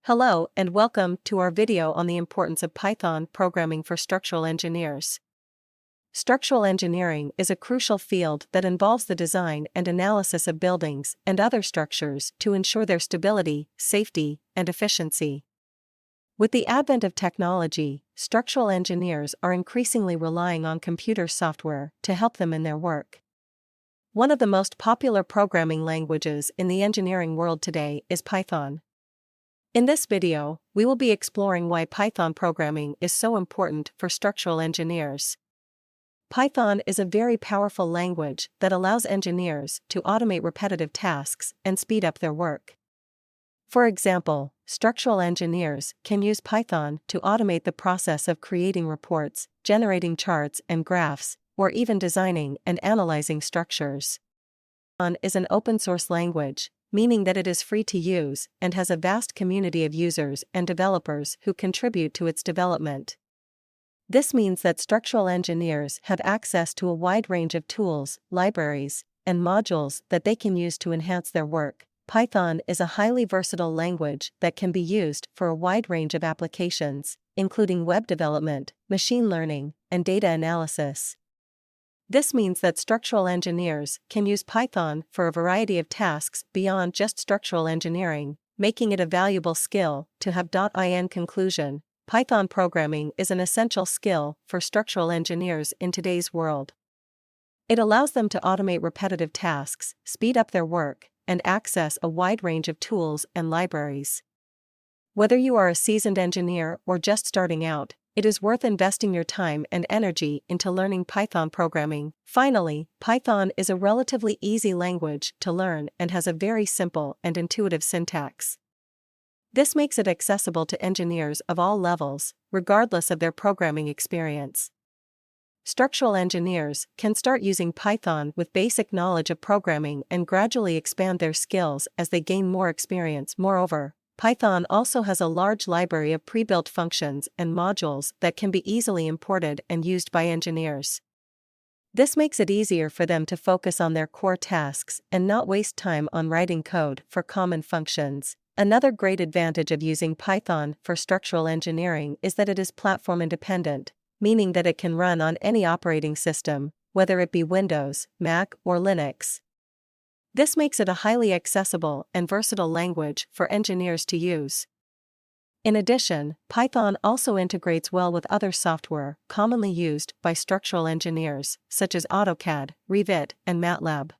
Hello and welcome to our video on the importance of Python programming for structural engineers. Structural engineering is a crucial field that involves the design and analysis of buildings and other structures to ensure their stability, safety, and efficiency. With the advent of technology, structural engineers are increasingly relying on computer software to help them in their work. One of the most popular programming languages in the engineering world today is Python. In this video, we will be exploring why Python programming is so important for structural engineers. Python is a very powerful language that allows engineers to automate repetitive tasks and speed up their work. For example, structural engineers can use Python to automate the process of creating reports, generating charts and graphs, or even designing and analyzing structures. Python is an open-source language, meaning that it is free to use and has a vast community of users and developers who contribute to its development. This means that structural engineers have access to a wide range of tools, libraries, and modules that they can use to enhance their work. Python is a highly versatile language that can be used for a wide range of applications, including web development, machine learning, and data analysis. This means that structural engineers can use Python for a variety of tasks beyond just structural engineering, making it a valuable skill to have. In conclusion, Python programming is an essential skill for structural engineers in today's world. It allows them to automate repetitive tasks, speed up their work, and access a wide range of tools and libraries. Whether you are a seasoned engineer or just starting out, it is worth investing your time and energy into learning Python programming. Finally, Python is a relatively easy language to learn and has a very simple and intuitive syntax. This makes it accessible to engineers of all levels, regardless of their programming experience. Structural engineers can start using Python with basic knowledge of programming and gradually expand their skills as they gain more experience. Moreover, Python also has a large library of pre-built functions and modules that can be easily imported and used by engineers. This makes it easier for them to focus on their core tasks and not waste time on writing code for common functions. Another great advantage of using Python for structural engineering is that it is platform independent, meaning that it can run on any operating system, whether it be Windows, Mac, or Linux. This makes it a highly accessible and versatile language for engineers to use. In addition, Python also integrates well with other software commonly used by structural engineers, such as AutoCAD, Revit, and MATLAB.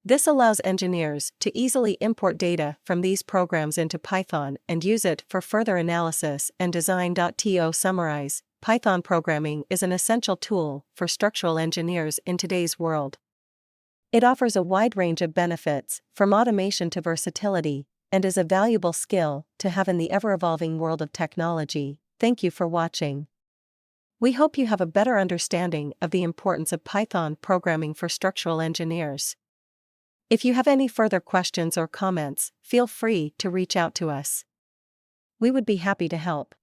This allows engineers to easily import data from these programs into Python and use it for further analysis and design. To summarize, Python programming is an essential tool for structural engineers in today's world. It offers a wide range of benefits, from automation to versatility, and is a valuable skill to have in the ever-evolving world of technology. Thank you for watching. We hope you have a better understanding of the importance of Python programming for structural engineers. If you have any further questions or comments, feel free to reach out to us. We would be happy to help.